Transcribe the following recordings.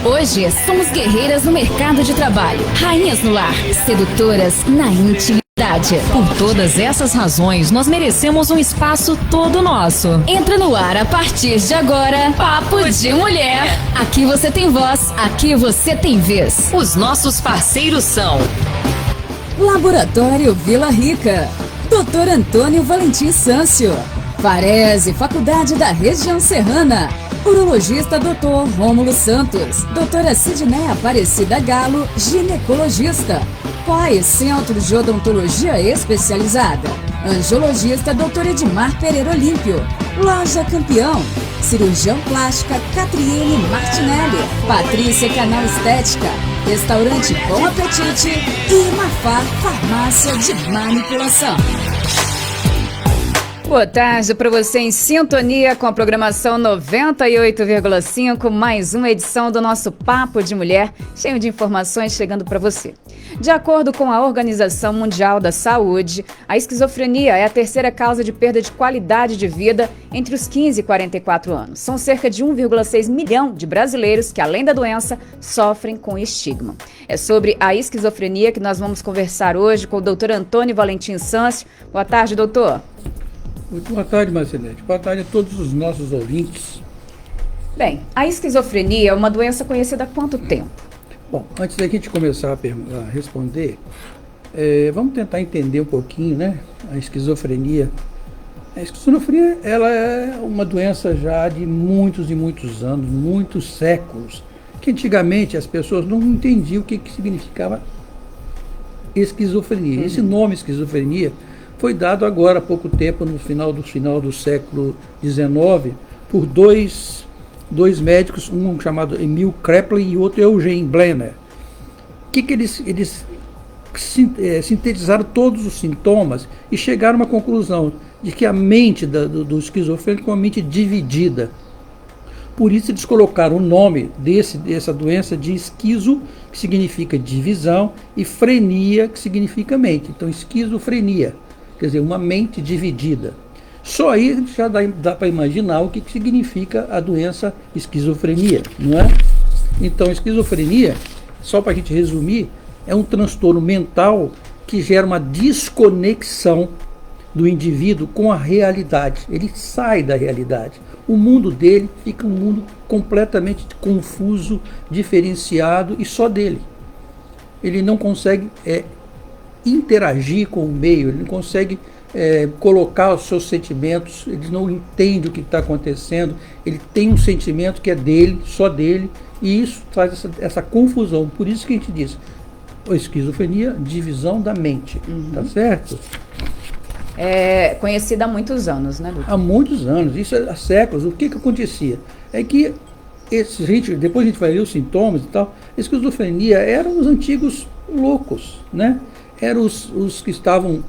Hoje somos guerreiras no mercado de trabalho, rainhas no lar, sedutoras na intimidade. Por todas essas razões, nós merecemos um espaço todo nosso. Entra no ar a partir de agora, Papo de Mulher. Aqui você tem voz, aqui você tem vez. Os nossos parceiros são Laboratório Vila Rica, Dr. Antônio Valentim Sâncio, Farese, Faculdade da Região Serrana, Urologista Dr. Rômulo Santos, Doutora Sidneia Aparecida Galo, Ginecologista, POI, Centro de Odontologia Especializada, Angiologista Dr. Edmar Pereira Olímpio, Loja Campeão, Cirurgião Plástica Catriene Martinelli, Patrícia Canal Estética, Restaurante Bom Apetite e Mafá Farmácia de Manipulação. Boa tarde para você em sintonia com a programação 98,5, mais uma edição do nosso Papo de Mulher, cheio de informações chegando para você. De acordo com a Organização Mundial da Saúde, a esquizofrenia é a terceira causa de perda de qualidade de vida entre os 15 e 44 anos. São cerca de 1,6 milhão de brasileiros que, além da doença, sofrem com estigma. É sobre a esquizofrenia que nós vamos conversar hoje com o Dr. Antônio Valentim Sâncio. Boa tarde, doutor. Muito boa tarde, Marcelete. Boa tarde a todos os nossos ouvintes. Bem, a esquizofrenia é uma doença conhecida há quanto tempo? Bom, antes da gente começar a responder, vamos tentar entender um pouquinho, né, a esquizofrenia. A esquizofrenia, ela é uma doença já de muitos e muitos anos, muitos séculos, que antigamente as pessoas não entendiam o que significava esquizofrenia. Esse nome esquizofrenia foi dado agora há pouco tempo, no final do século XIX, por dois médicos, um chamado Emil Kraepelin e outro Eugene Blenner. Que eles sintetizaram todos os sintomas e chegaram a uma conclusão de que a mente do esquizofrênico é uma mente dividida. Por isso eles colocaram o nome dessa doença de esquizo, que significa divisão, e frenia, que significa mente. Então, esquizofrenia. Quer dizer, uma mente dividida. Só aí já dá para imaginar o que significa a doença esquizofrenia, não é? Então, esquizofrenia, só para a gente resumir, é um transtorno mental que gera uma desconexão do indivíduo com a realidade. Ele sai da realidade. O mundo dele fica um mundo completamente confuso, diferenciado e só dele. Ele não consegue interagir com o meio, ele não consegue colocar os seus sentimentos, ele não entende o que está acontecendo, ele tem um sentimento que é dele, só dele, e isso traz essa confusão. Por isso que a gente diz, a esquizofrenia, divisão da mente, tá certo? É conhecida há muitos anos, né, doutor? Há muitos anos, isso há séculos. O que acontecia? É que depois a gente vai ver os sintomas e tal, a esquizofrenia eram os antigos loucos, né? Eram os que estavam,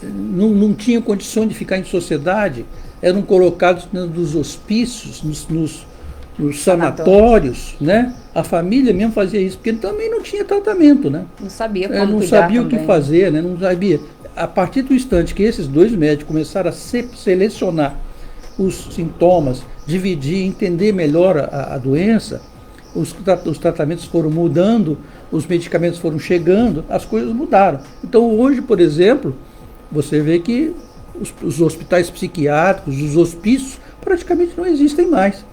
não tinham condições de ficar em sociedade, eram colocados nos hospícios, nos sanatórios, né? A família mesmo fazia isso, porque também não tinha tratamento, né? Não sabia como não cuidar sabia também. O que fazer, né? Não sabia. A partir do instante que esses dois médicos começaram a selecionar os sintomas, dividir, entender melhor a doença, os tratamentos foram mudando, os medicamentos foram chegando, as coisas mudaram. Então hoje, por exemplo, você vê que os hospitais psiquiátricos, os hospícios, praticamente não existem mais.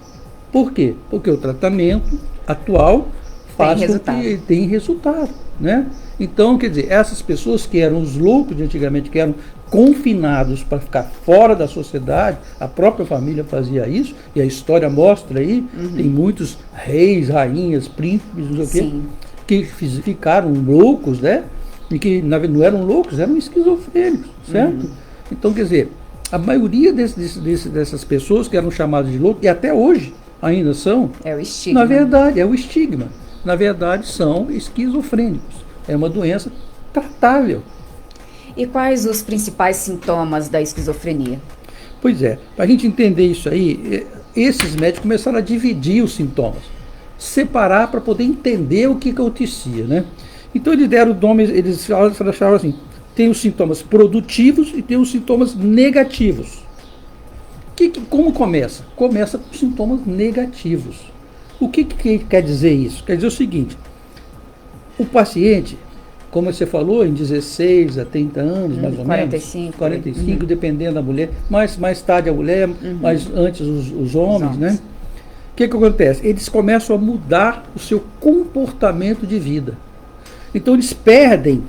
Por quê? Porque o tratamento atual faz com que tenha resultado, né? Então, quer dizer, essas pessoas que eram os loucos de antigamente, que eram confinados para ficar fora da sociedade, a própria família fazia isso, e a história mostra aí, tem muitos reis, rainhas, príncipes, não sei o quê, que ficaram loucos, né? E que não eram loucos, eram esquizofrênicos, certo? Então, quer dizer, a maioria dessas pessoas que eram chamadas de loucos, e até hoje ainda são, é o estigma. Na verdade, é o estigma. Na verdade, são esquizofrênicos. É uma doença tratável. E quais os principais sintomas da esquizofrenia? Pois é, para a gente entender isso aí, esses médicos começaram a dividir os sintomas, separar para poder entender o que acontecia, né? Então eles deram o nome, eles acharam assim, tem os sintomas produtivos e tem os sintomas negativos. Como começa? Começa com sintomas negativos. O que quer dizer isso? Quer dizer o seguinte, o paciente, como você falou, em 16 a 30 anos, mais ou 45, menos, 45, dependendo da mulher, mais tarde a mulher, mais antes os homens, né? O que acontece? Eles começam a mudar o seu comportamento de vida. Então eles perdem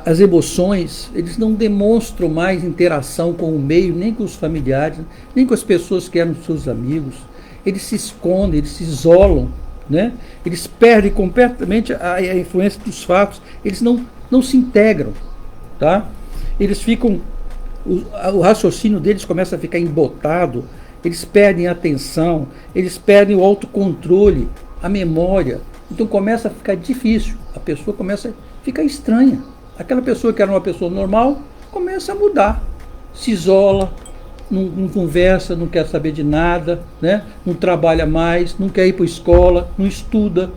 as emoções, eles não demonstram mais interação com o meio, nem com os familiares, nem com as pessoas que eram seus amigos. Eles se escondem, eles se isolam, né? Eles perdem completamente a influência dos fatos, eles não se integram, tá? Eles ficam, o raciocínio deles começa a ficar embotado, eles perdem a atenção, eles perdem o autocontrole, a memória. Então começa a ficar difícil, a pessoa começa a ficar estranha. Aquela pessoa que era uma pessoa normal começa a mudar, se isola, não conversa, não quer saber de nada, né? Não trabalha mais, não quer ir para a escola, não estuda,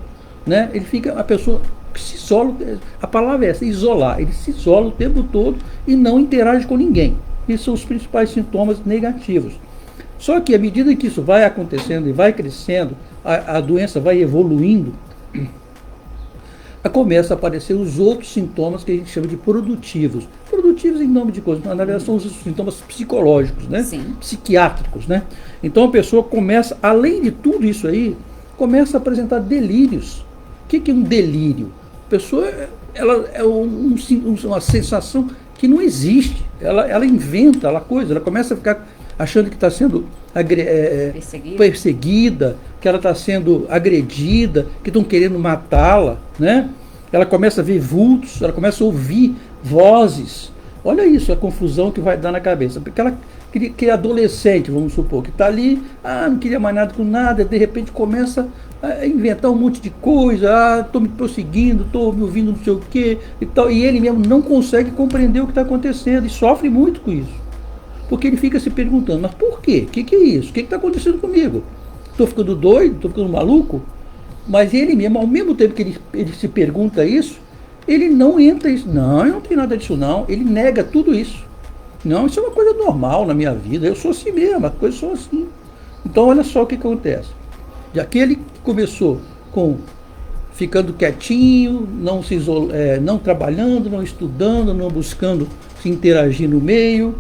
né? Ele fica a pessoa que se isola, a palavra é essa, isolar. Ele se isola o tempo todo e não interage com ninguém. Esses são os principais sintomas negativos. Só que à medida que isso vai acontecendo e vai crescendo, a doença vai evoluindo, começa a aparecer os outros sintomas que a gente chama de produtivos. Produtivos em nome de coisas, mas na verdade são os sintomas psicológicos, né? Sim. Psiquiátricos, né? Então a pessoa começa, além de tudo isso aí, começa a apresentar delírios. O que é um delírio? A pessoa, ela é uma sensação que não existe. Ela inventa ela começa a ficar achando que está sendo perseguida, que ela está sendo agredida, que estão querendo matá-la, né? Ela começa a ver vultos, ela começa a ouvir vozes. Olha isso, a confusão que vai dar na cabeça. Porque ela, que é adolescente, vamos supor, que está ali, não queria mais nada com nada, de repente começa a inventar um monte de coisa, estou me prosseguindo, estou me ouvindo não sei o quê, e tal, e ele mesmo não consegue compreender o que está acontecendo e sofre muito com isso. Porque ele fica se perguntando, mas por quê? O que é isso? O que está acontecendo comigo? Estou ficando doido? Estou ficando maluco? Mas ele mesmo, ao mesmo tempo que ele se pergunta isso, ele não entra isso. Não, eu não tenho nada disso não. Ele nega tudo isso. Não, isso é uma coisa normal na minha vida. Eu sou assim mesmo, as coisas são assim. Então olha só o que acontece. De aquele que começou com ficando quietinho, não trabalhando, não estudando, não buscando se interagir no meio,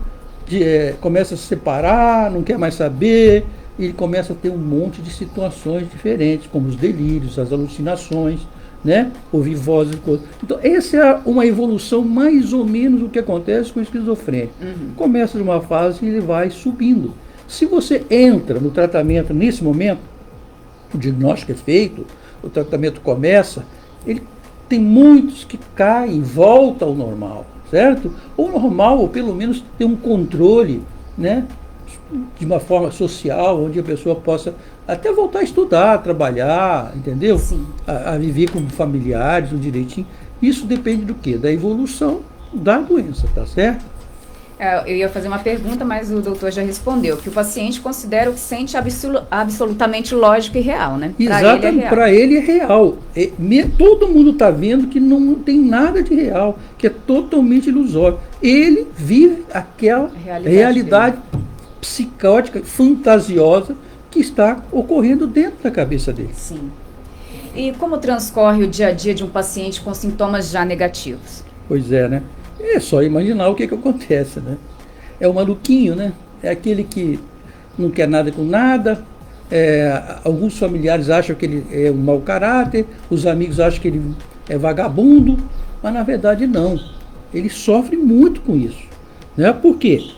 começa a se separar, não quer mais saber, ele começa a ter um monte de situações diferentes, como os delírios, as alucinações, né? Ouvir vozes. Então, essa é uma evolução mais ou menos do que acontece com o esquizofrênico. Começa de uma fase e ele vai subindo. Se você entra no tratamento nesse momento, o diagnóstico é feito, o tratamento começa, ele tem muitos que caem, volta ao normal, certo? Ou normal, ou pelo menos ter um controle, né? De uma forma social, onde a pessoa possa até voltar a estudar, a trabalhar, entendeu? Sim. A viver com familiares, direitinho. Isso depende do quê? Da evolução da doença, tá certo? Eu ia fazer uma pergunta, mas o doutor já respondeu, que o paciente considera o que sente absolutamente lógico e real, né? Exatamente, para ele é real. Todo mundo está vendo que não tem nada de real, que é totalmente ilusório. Ele vive aquela realidade psicótica, fantasiosa, que está ocorrendo dentro da cabeça dele. Sim. E como transcorre o dia a dia de um paciente com sintomas já negativos? Pois é, né? É só imaginar o que acontece, né? É o maluquinho, né? É aquele que não quer nada com nada. Alguns familiares acham que ele é um mau caráter, os amigos acham que ele é vagabundo, mas na verdade não. Ele sofre muito com isso, né? Por quê?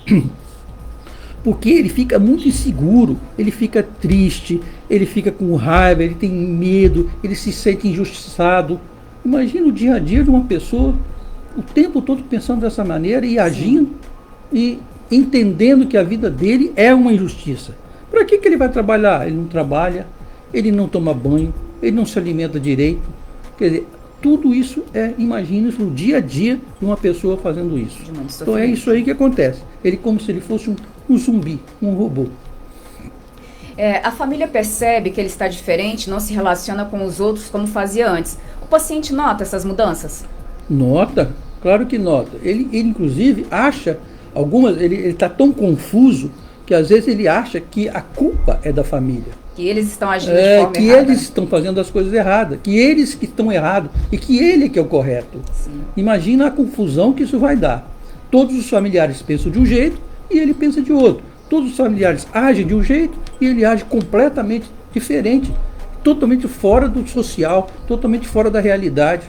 Porque ele fica muito inseguro, ele fica triste, ele fica com raiva, ele tem medo, ele se sente injustiçado. Imagina o dia a dia de uma pessoa o tempo todo pensando dessa maneira e agindo e entendendo que a vida dele é uma injustiça. Para que ele vai trabalhar? Ele não trabalha, ele não toma banho, ele não se alimenta direito. Quer dizer, tudo isso imagina isso no dia a dia de uma pessoa fazendo isso. Então é isso aí que acontece. Ele como se ele fosse um zumbi, um robô. A família percebe que ele está diferente, não se relaciona com os outros como fazia antes. O paciente nota essas mudanças? Nota, claro que nota. Ele inclusive acha Algumas, ele está tão confuso que às vezes ele acha que a culpa é da família. Que eles estão agindo de forma que errada. eles estão fazendo as coisas erradas, que eles que estão errados e que ele que é o correto. Sim. Imagina a confusão que isso vai dar. Todos os familiares pensam de um jeito e ele pensa de outro. Todos os familiares agem de um jeito e ele age completamente diferente, totalmente fora do social, totalmente fora da realidade.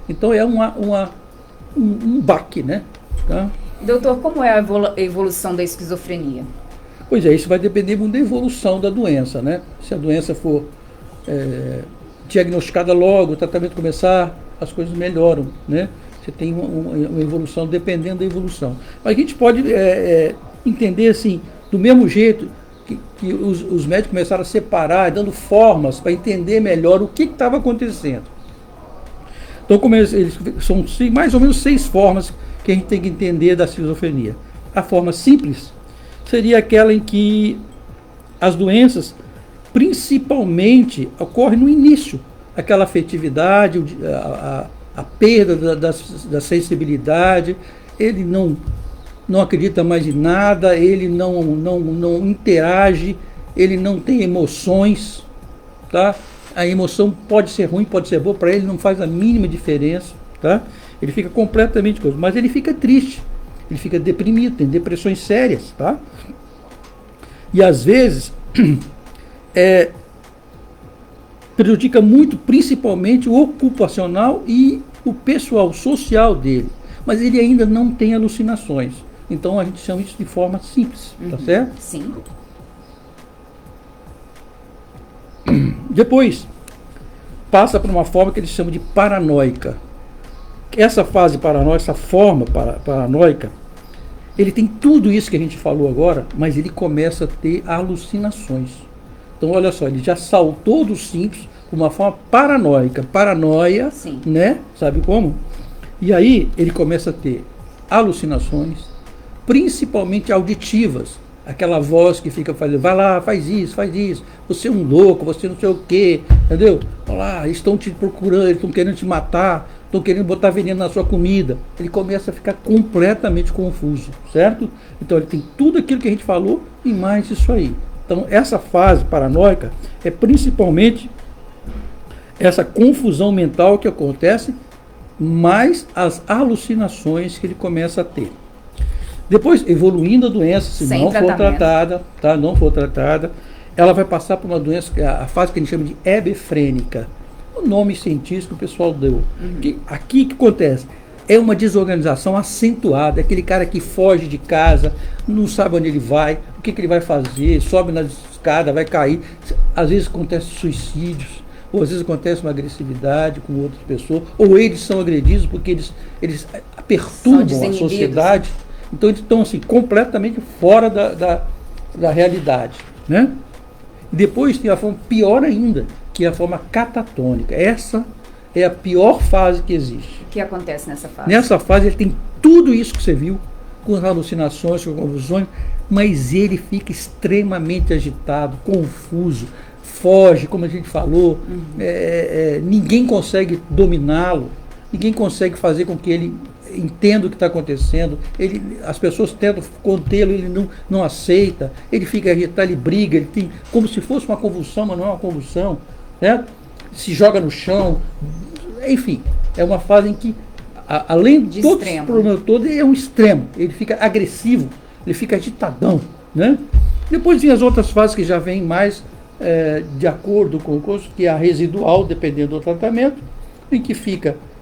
Então é um baque, né? Tá? Doutor, como é a evolução da esquizofrenia? Pois é, isso vai depender muito da evolução da doença, né? Se a doença for diagnosticada logo, o tratamento começar, as coisas melhoram, né? Você tem uma evolução dependendo da evolução. Mas a gente pode entender assim, do mesmo jeito que os médicos começaram a separar, dando formas para entender melhor o que estava acontecendo. Então, são mais ou menos 6 formas que a gente tem que entender da esquizofrenia. A forma simples seria aquela em que as doenças principalmente ocorrem no início, aquela afetividade, a perda da sensibilidade, ele não acredita mais em nada, ele não interage, ele não tem emoções, tá? A emoção pode ser ruim, pode ser boa, para ele não faz a mínima diferença, tá? Ele fica completamente coisa, mas ele fica triste, ele fica deprimido, tem depressões sérias, tá? E às vezes prejudica muito, principalmente o ocupacional e o pessoal, social dele, mas ele ainda não tem alucinações. Então a gente chama isso de forma simples, tá certo? Sim. Depois passa para uma forma que eles chamam de paranoica. Essa fase paranoica, essa forma paranoica, ele tem tudo isso que a gente falou agora, mas ele começa a ter alucinações. Então olha só, ele já saltou do simples para uma forma paranoica, paranoia, Sim. né? Sabe como? E aí ele começa a ter alucinações, principalmente auditivas. Aquela voz que fica fazendo, vai lá, faz isso, você é um louco, você não sei o quê, entendeu? Olha lá, estão te procurando, estão querendo te matar, estão querendo botar veneno na sua comida. Ele começa a ficar completamente confuso, certo? Então ele tem tudo aquilo que a gente falou e mais isso aí. Então essa fase paranoica é principalmente essa confusão mental que acontece, mais as alucinações que ele começa a ter. Depois, evoluindo a doença, se não for tratada, tá? Não for tratada, ela vai passar por uma doença, a fase que a gente chama de hebefrênica. O nome científico que o pessoal deu. Aqui o que acontece? É uma desorganização acentuada. É aquele cara que foge de casa, não sabe onde ele vai, o que ele vai fazer, sobe na escada, vai cair. Às vezes acontece suicídios, ou às vezes acontece uma agressividade com outras pessoas, ou eles são agredidos porque eles perturbam a sociedade. Então eles estão assim, completamente fora da realidade, né? Depois tem a forma pior ainda, que é a forma catatônica. Essa é a pior fase que existe. O que acontece nessa fase? Nessa fase ele tem tudo isso que você viu, com alucinações, com convulsões, mas ele fica extremamente agitado, confuso, foge, como a gente falou, ninguém consegue dominá-lo, ninguém consegue fazer com que ele entenda o que está acontecendo, as pessoas tentam contê-lo, ele não aceita, ele fica irritado, ele briga, ele tem como se fosse uma convulsão, mas não é uma convulsão, né? Se joga no chão, enfim, é uma fase em que, além de todos os problemas todos, é um extremo, ele fica agressivo, ele fica agitadão, né? Depois vem as outras fases que já vêm mais de acordo com o curso, que é a residual, dependendo do tratamento, em que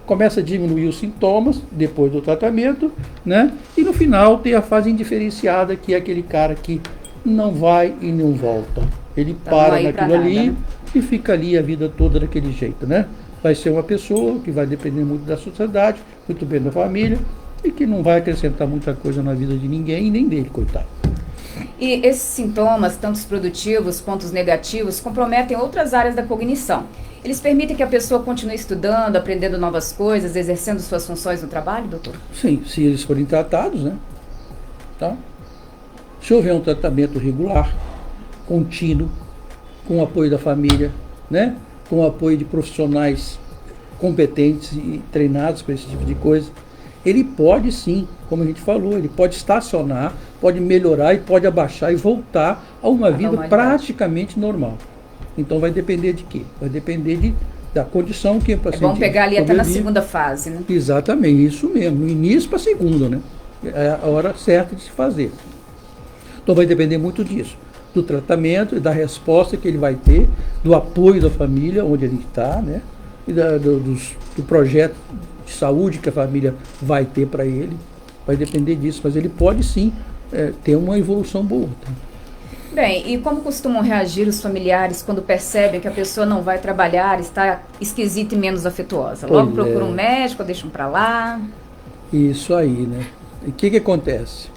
começa a diminuir os sintomas depois do tratamento, né? E no final tem a fase indiferenciada, que é aquele cara que não vai e não volta. Ele para naquilo ali, né? E fica ali a vida toda daquele jeito, né? Vai ser uma pessoa que vai depender muito da sociedade, muito bem da família, e que não vai acrescentar muita coisa na vida de ninguém, e nem dele, coitado. E esses sintomas, tanto os produtivos quanto os negativos, comprometem outras áreas da cognição. Eles permitem que a pessoa continue estudando, aprendendo novas coisas, exercendo suas funções no trabalho, doutor? Sim, se eles forem tratados, né? Tá? Se houver um tratamento regular, contínuo, com o apoio da família, né? Com o apoio de profissionais competentes e treinados para esse tipo de coisa, ele pode sim, como a gente falou, ele pode estacionar, pode melhorar e pode abaixar e voltar a uma vida praticamente normal. Então vai depender de quê? Vai depender da condição que o paciente... Vamos pegar ali até na segunda fase, né? Exatamente, isso mesmo, no início para a segunda, né? É a hora certa de se fazer. Então vai depender muito disso, do tratamento e da resposta que ele vai ter, do apoio da família, onde ele está, né? E do projeto de saúde que a família vai ter para ele. Vai depender disso, mas ele pode sim ter uma evolução boa. Tá? Bem, e como costumam reagir os familiares quando percebem que a pessoa não vai trabalhar, está esquisita e menos afetuosa? Logo procuram um médico, ou deixam para lá? Isso aí, né? E o que acontece?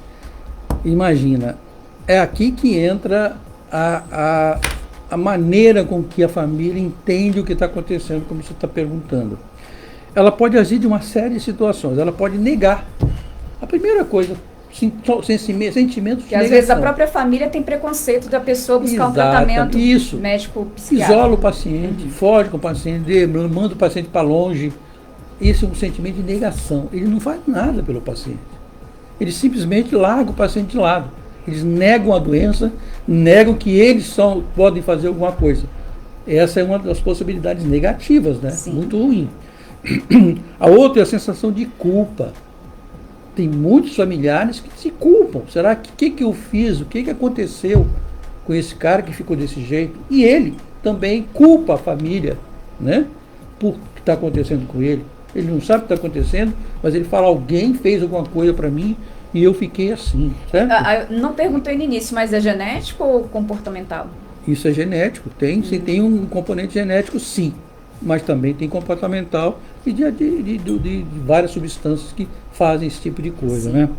Imagina, é aqui que entra a maneira com que a família entende o que está acontecendo, como você está perguntando. Ela pode agir de uma série de situações, ela pode negar. A primeira coisa, sentimentos de negação. Às vezes a própria família tem preconceito da pessoa buscar um tratamento médico psiquiátrico. Isola o paciente, foge com o paciente, manda o paciente para longe. Esse é um sentimento de negação. Ele não faz nada pelo paciente. Ele simplesmente larga o paciente de lado. Eles negam a doença, negam que eles podem fazer alguma coisa. Essa é uma das possibilidades negativas, né? Sim. Muito ruim. A outra é a sensação de culpa. Tem muitos familiares que se culpam. Será que eu fiz? O que aconteceu com esse cara que ficou desse jeito? E ele também culpa a família, né? Por o que está acontecendo com ele. Ele não sabe o que está acontecendo, mas ele fala, alguém fez alguma coisa para mim e eu fiquei assim, certo? Não perguntei no início, mas é genético ou comportamental? Isso é genético, tem um componente genético sim, mas também tem comportamental e de várias substâncias que fazem esse tipo de coisa, né?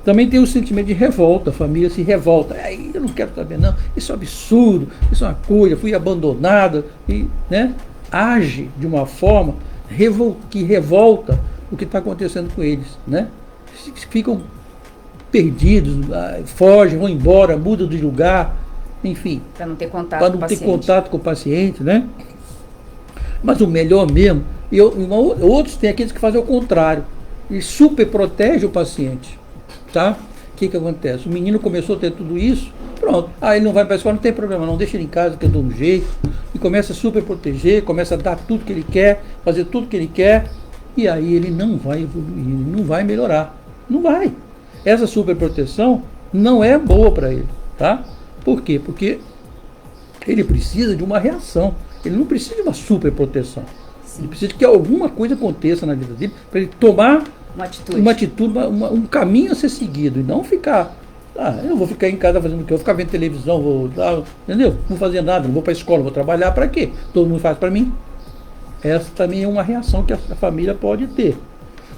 Também tem o sentimento de revolta, a família se revolta, eu não quero saber não, isso é um absurdo, isso é uma coisa, fui abandonada, e, né? Age de uma forma que revolta o que está acontecendo com eles, né? Ficam perdidos, fogem, vão embora, mudam de lugar, enfim. Para não ter contato com o paciente, né? Mas o melhor mesmo, outros têm aqueles que fazem o contrário, eles super protegem o paciente, tá? O que acontece? O menino começou a ter tudo isso, pronto, ele não vai para a escola, não tem problema não, deixa ele em casa que eu dou um jeito, e começa a super proteger, começa a dar tudo que ele quer, fazer tudo que ele quer, e aí ele não vai evoluir, ele não vai melhorar, não vai. Essa superproteção não é boa para ele, tá? Por quê? Porque ele precisa de uma reação, ele não precisa de uma superproteção. Ele precisa que alguma coisa aconteça na vida dele para ele tomar uma atitude, um caminho a ser seguido, e não ficar, eu vou ficar em casa fazendo o quê? Eu vou ficar vendo televisão, entendeu? Não vou fazer nada, não vou para a escola, vou trabalhar para quê? Todo mundo faz para mim. Essa também é uma reação que a família pode ter.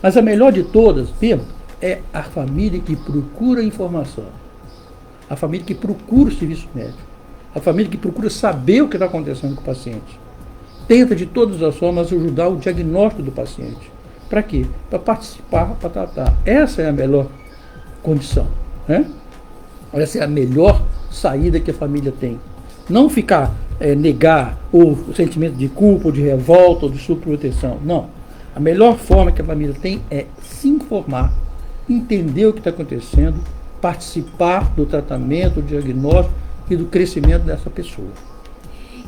Mas a melhor de todas, mesmo, é a família que procura informação. A família que procura o serviço médico. A família que procura saber o que está acontecendo com o paciente. Tenta de todas as formas ajudar o diagnóstico do paciente. Para quê? Para participar, para tratar. Essa é a melhor condição, né? Essa é a melhor saída que a família tem. Não ficar negar o sentimento de culpa, ou de revolta, ou de subproteção. Não. A melhor forma que a família tem é se informar, entender o que está acontecendo, participar do tratamento, do diagnóstico e do crescimento dessa pessoa.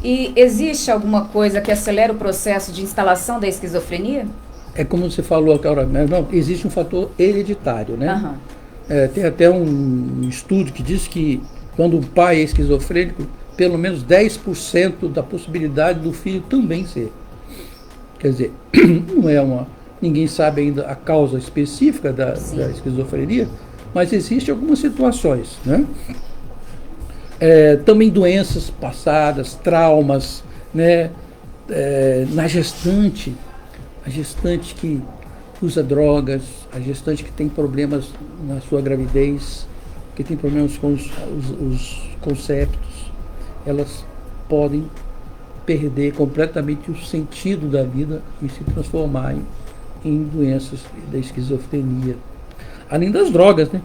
E existe alguma coisa que acelera o processo de instalação da esquizofrenia? É como você falou agora, não, existe um fator hereditário, né? Uhum. Tem até um estudo que diz que quando um pai é esquizofrênico, pelo menos 10% da possibilidade do filho também ser. Quer dizer, não é ninguém sabe ainda a causa específica da esquizofrenia, mas existem algumas situações, né? Também doenças passadas, traumas, né? Na gestante, a gestante que usa drogas, a gestante que tem problemas na sua gravidez, que tem problemas com os conceptos, elas podem perder completamente o sentido da vida e se transformar em doenças da esquizofrenia. Além das drogas, né?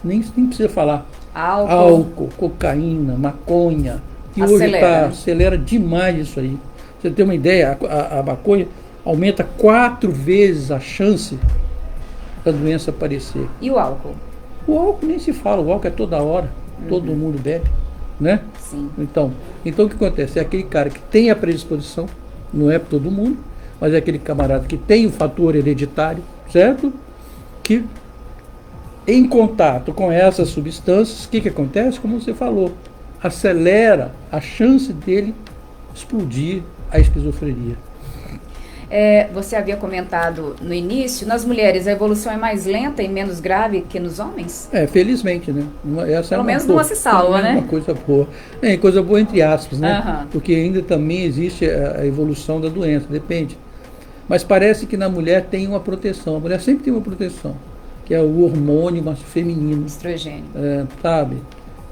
Nem precisa falar. Álcool, cocaína, maconha, que hoje acelera demais isso aí. Você tem uma ideia, a maconha aumenta 4 vezes a chance da doença aparecer. E o álcool? O álcool nem se fala, o álcool é toda hora, todo mundo bebe, né? Sim. Então o que acontece? É aquele cara que tem a predisposição, não é para todo mundo, mas é aquele camarada que tem o fator hereditário, certo? Que em contato com essas substâncias, o que acontece? Como você falou, acelera a chance dele explodir a esquizofrenia. Você havia comentado no início, nas mulheres a evolução é mais lenta e menos grave que nos homens? Felizmente, né? Pelo menos numa se salva, né? Uma coisa boa. Coisa boa entre aspas, né? Uhum. Porque ainda também existe a evolução da doença, depende. Mas parece que na mulher tem uma proteção. A mulher sempre tem uma proteção, que é o hormônio feminino. Estrogênio. Sabe?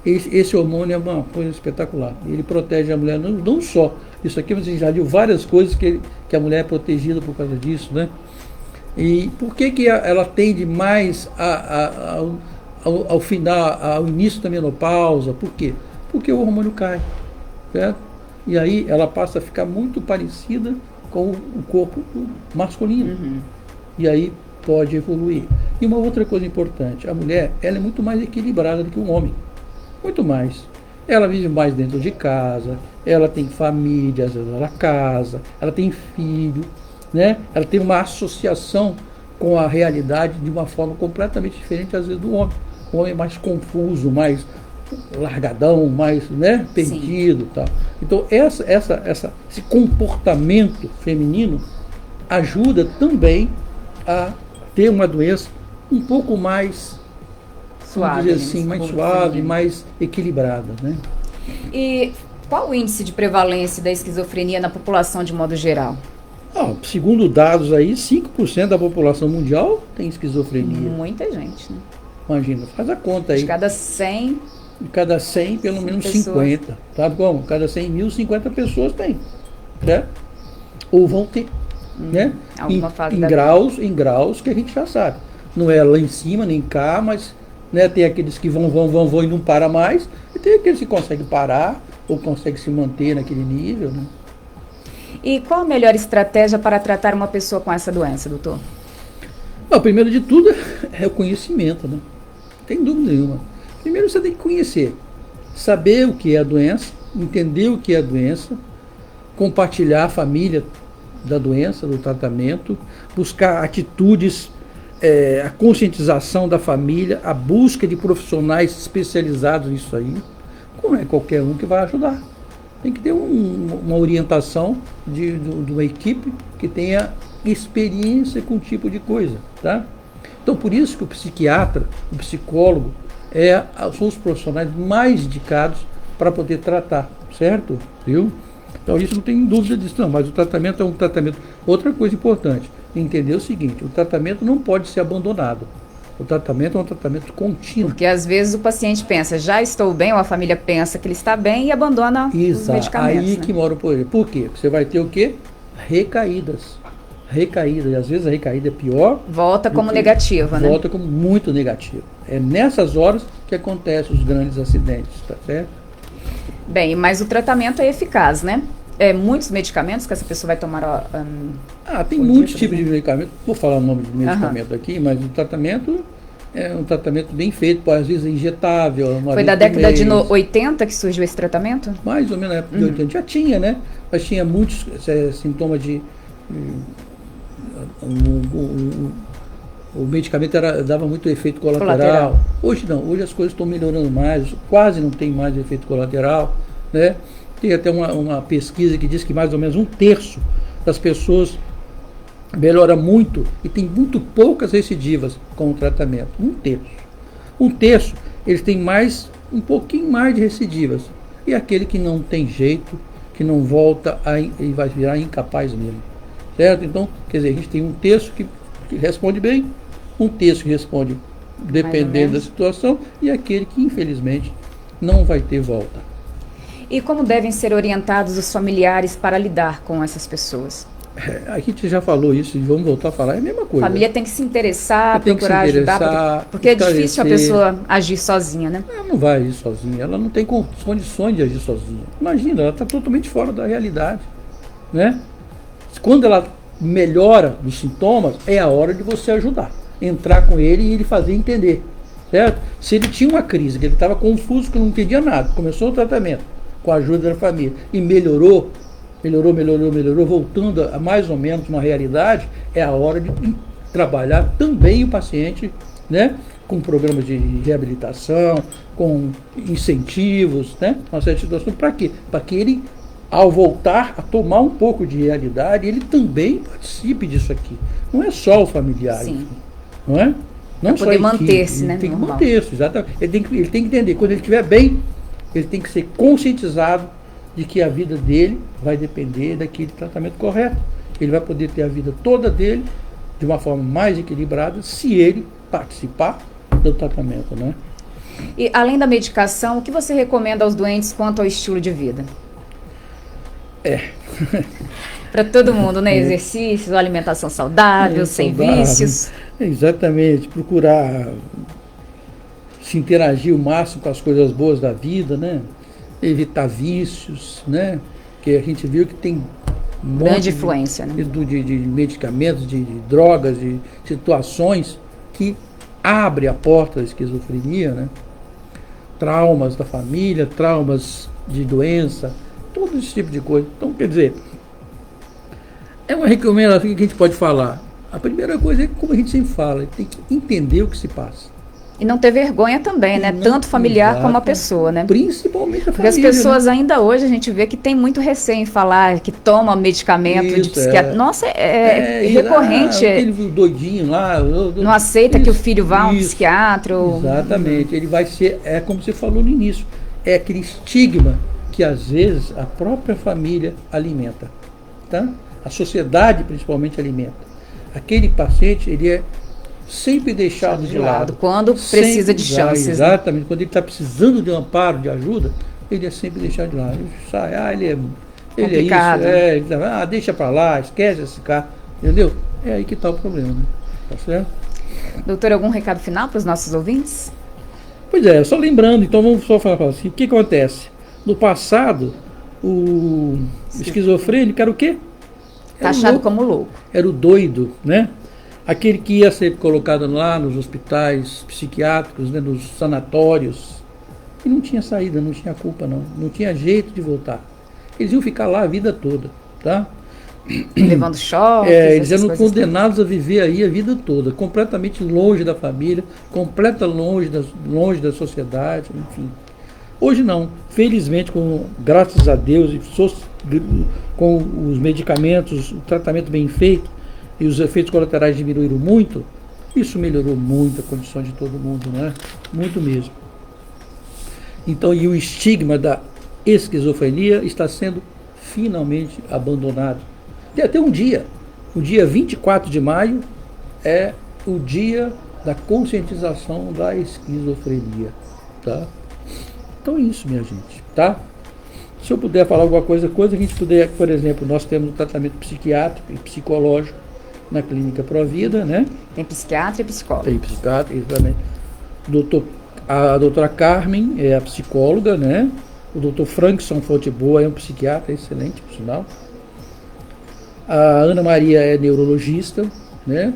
Esse hormônio é uma coisa espetacular. Ele protege a mulher, não só. Isso aqui você já viu várias coisas que a mulher é protegida por causa disso, né? E por que ela tende mais ao final, ao início da menopausa? Por quê? Porque o hormônio cai, certo? E aí ela passa a ficar muito parecida com o corpo masculino. Uhum. E aí pode evoluir. E uma outra coisa importante, a mulher, ela é muito mais equilibrada do que o homem. Muito mais. Ela vive mais dentro de casa, ela tem família, às vezes ela casa, ela tem filho, né? Ela tem uma associação com a realidade de uma forma completamente diferente, às vezes, do homem. O homem é mais confuso, mais largadão, mais, né, perdido. Tal. Então, esse comportamento feminino ajuda também a ter uma doença um pouco mais suave, dizer assim, mais suave, mais equilibrada, né? E qual o índice de prevalência da esquizofrenia na população de modo geral? Segundo dados aí, 5% da população mundial tem esquizofrenia. Muita gente, né? Imagina, faz a conta aí. De cada 100... De cada 100, pelo menos pessoas. 50. Sabe como? Cada 100 mil, 50 pessoas tem. Certo? Ou vão ter. Né? Alguma fase em graus que a gente já sabe. Não é lá em cima, nem cá, mas... Né, tem aqueles que vão e não para mais, e tem aqueles que conseguem parar ou conseguem se manter naquele nível. Né? E qual a melhor estratégia para tratar uma pessoa com essa doença, doutor? Primeiro de tudo é o conhecimento, né? Não tem dúvida nenhuma. Primeiro você tem que conhecer, saber o que é a doença, entender o que é a doença, compartilhar a família da doença, do tratamento, buscar atitudes, a conscientização da família, a busca de profissionais especializados nisso aí. Não é qualquer um que vai ajudar. Tem que ter uma orientação de uma equipe que tenha experiência com o tipo de coisa. Tá? Então, por isso que o psiquiatra, o psicólogo, são os profissionais mais indicados para poder tratar, certo? Viu? Então, isso não tem dúvida disso, não, mas o tratamento é um tratamento. Outra coisa importante, entender o seguinte: o tratamento não pode ser abandonado. O tratamento é um tratamento contínuo. Porque às vezes o paciente pensa, já estou bem, ou a família pensa que ele está bem e abandona os medicamentos. Aí né? que mora o poder. Por quê? Porque você vai ter o quê? Recaídas. E às vezes a recaída é pior. Volta como negativa, né? Volta como muito negativa. É nessas horas que acontecem os grandes acidentes, tá certo? Bem, mas o tratamento é eficaz, né? Muitos medicamentos que essa pessoa vai tomar... tem muitos tipos de medicamento. Vou falar o nome do medicamento aqui, mas o tratamento é um tratamento bem feito, às vezes é injetável. Foi da década de 80 que surgiu esse tratamento? Mais ou menos na época de 80. Já tinha, né? Mas tinha muitos sintomas de... O medicamento dava muito efeito colateral. Hoje não, hoje as coisas estão melhorando mais, quase não tem mais efeito colateral, né? Tem até uma pesquisa que diz que mais ou menos 1/3 das pessoas melhora muito e tem muito poucas recidivas com o tratamento. 1/3. 1/3 eles têm um pouquinho mais de recidivas. E aquele que não tem jeito, que não volta, ele vai virar incapaz mesmo. Certo? Então, quer dizer, a gente tem 1/3 que responde bem, 1/3 que responde dependendo da situação, e aquele que, infelizmente, não vai ter volta. E como devem ser orientados os familiares para lidar com essas pessoas? A gente já falou isso e vamos voltar a falar, é a mesma coisa. A família tem que se interessar, tem procurar que se interessar, ajudar, porque é difícil a pessoa agir sozinha, né? Ela não vai agir sozinha, ela não tem condições de agir sozinha. Imagina, ela está totalmente fora da realidade, né? Quando ela melhora dos sintomas, é a hora de você ajudar. entrar com ele e ele fazer entender, certo? Se ele tinha uma crise, que ele estava confuso, que não entendia nada, começou o tratamento com a ajuda da família e melhorou, voltando a mais ou menos uma realidade, é a hora de trabalhar também o paciente, né? Com programas de reabilitação, com incentivos, né? Uma série de situações. Para quê? Para que ele, ao voltar a tomar um pouco de realidade, ele também participe disso aqui. Não é só o familiar, Sim. não é? Não Pra poder manter-se, né? Ele tem que Normal. manter-se, exatamente. Ele tem que entender, quando ele estiver bem, ele tem que ser conscientizado de que a vida dele vai depender daquele tratamento correto. Ele vai poder ter a vida toda dele de uma forma mais equilibrada se ele participar do tratamento, né? E além da medicação, o que você recomenda aos doentes quanto ao estilo de vida? Para todo mundo, né? Exercícios, alimentação saudável, sem saudável. vícios. Exatamente, procurar se interagir o máximo com as coisas boas da vida, né? Evitar vícios, né? Porque a gente viu que tem um Grande influência, né? de medicamentos, de drogas, de situações que abrem a porta da esquizofrenia, né? Traumas da família, traumas de doença, todo esse tipo de coisa. Então, quer dizer, é uma recomendação que a gente pode falar. A primeira coisa é, como a gente sempre fala, tem que entender o que se passa. E não ter vergonha também, né? Tanto familiar como a pessoa, né? Principalmente a Porque as família, pessoas né? ainda hoje, a gente vê que tem muito receio em falar que toma medicamento de Isso, psiquiatra. Nossa, é recorrente. Aquele doidinho lá. Não aceita que o filho vá a um isso, psiquiatra. Exatamente. Ele vai ser, é como você falou no início, é aquele estigma que às vezes a própria família alimenta, tá? A sociedade principalmente alimenta. Aquele paciente, ele é sempre deixado de lado. Quando precisa de chances. Exatamente. Quando ele está precisando de amparo, de ajuda, ele é sempre deixado de lado. Ele sai, ele é Complicado. isso, deixa para lá, esquece esse cara, entendeu? É aí que está o problema, né? Tá certo? Doutor, algum recado final para os nossos ouvintes? Pois é, só lembrando, então vamos só falar assim, o que acontece? No passado, o esquizofrênico era o quê? Era Taxado louco. como louco. Era o doido, né? Aquele que ia ser colocado lá nos hospitais psiquiátricos, né, nos sanatórios, e não tinha saída, não tinha culpa não tinha jeito de voltar. Eles iam ficar lá a vida toda, tá? Levando choques. Eles essas eram coisas condenados a viver aí a vida toda, completamente longe da família, longe da sociedade, enfim. Hoje não, felizmente, graças a Deus, com os medicamentos, o tratamento bem feito e os efeitos colaterais diminuíram muito, isso melhorou muito a condição de todo mundo, né? Muito mesmo. Então, e o estigma da esquizofrenia está sendo finalmente abandonado. Tem até um dia, o dia 24 de maio é o dia da conscientização da esquizofrenia, tá? Então é isso, minha gente, tá? Se eu puder falar alguma coisa que a gente puder, por exemplo, nós temos um tratamento psiquiátrico e psicológico na Clínica Provida, né? Tem psiquiatra e psicólogo. Tem psiquiatra, exatamente. A doutora Carmen é a psicóloga, né? O doutor Frankson Fonteboa é um psiquiatra excelente, por sinal. A Ana Maria é neurologista, né?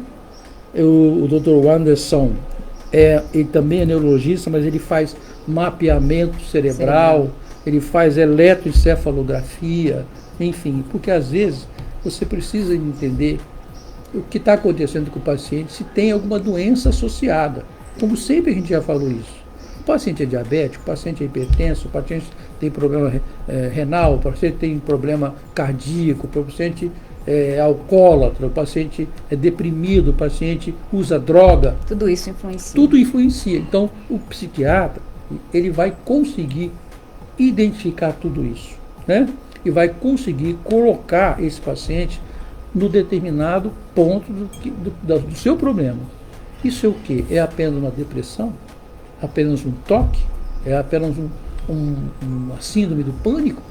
O doutor Wanderson, ele também é neurologista, mas ele faz mapeamento cerebral, ele faz eletroencefalografia, enfim, porque às vezes você precisa entender o que está acontecendo com o paciente, se tem alguma doença associada. Como sempre a gente já falou isso. O paciente é diabético, o paciente é hipertenso, o paciente tem problema renal, o paciente tem problema cardíaco, o paciente é alcoólatra, o paciente é deprimido, o paciente usa droga. Tudo isso influencia. Tudo influencia. Então, o psiquiatra, ele vai conseguir identificar tudo isso, né? E vai conseguir colocar esse paciente no determinado ponto do seu problema. Isso é o quê? É apenas uma depressão? Apenas um toque? É apenas uma síndrome do pânico?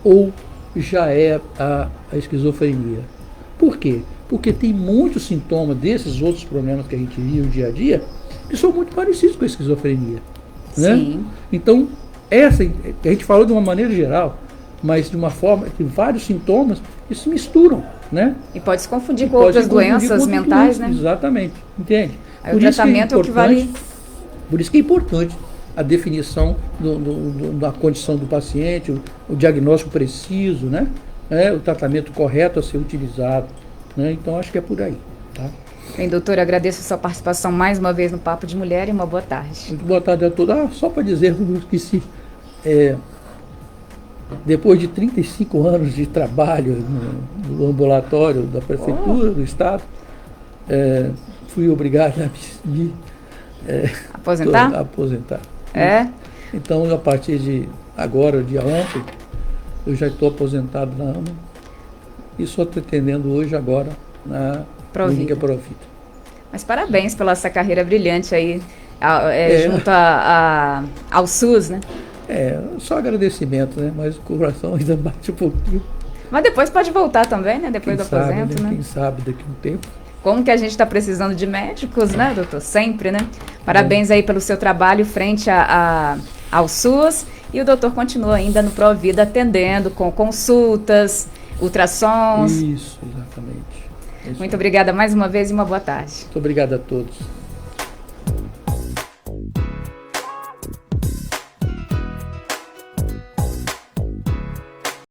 Ou já é a esquizofrenia? Por quê? Porque tem muitos sintomas desses outros problemas que a gente vive no dia a dia que são muito parecidos com a esquizofrenia, né? Sim. Então, a gente falou de uma maneira geral, mas de uma forma que vários sintomas que se misturam, né? E pode se confundir com outras doenças mentais, né? Exatamente, entende? Aí o tratamento é o que vale. Por isso que é importante a definição da condição do paciente, o diagnóstico preciso, né? O tratamento correto a ser utilizado, né? Então acho que é por aí, tá? Bem, doutor, agradeço a sua participação mais uma vez no Papo de Mulher e uma boa tarde. Muito boa tarde a todos. Só para dizer que depois de 35 anos de trabalho no ambulatório da prefeitura, do estado, fui obrigado a me aposentar. Então, a partir de agora, dia ontem, eu já estou aposentado na AMA e só estou atendendo hoje, agora, na Clínica Provida. Mas parabéns pela essa carreira brilhante aí, junto ao SUS, né? Só agradecimento, né? Mas o coração ainda bate um pouquinho. Mas depois pode voltar também, né? Depois do aposento, né? Quem sabe daqui a um tempo. Como que a gente está precisando de médicos, né, doutor? Sempre, né? Parabéns aí pelo seu trabalho frente ao SUS. E o doutor continua ainda no Provida atendendo com consultas, ultrassons. Isso, exatamente. Muito obrigada mais uma vez e uma boa tarde. Muito obrigado a todos.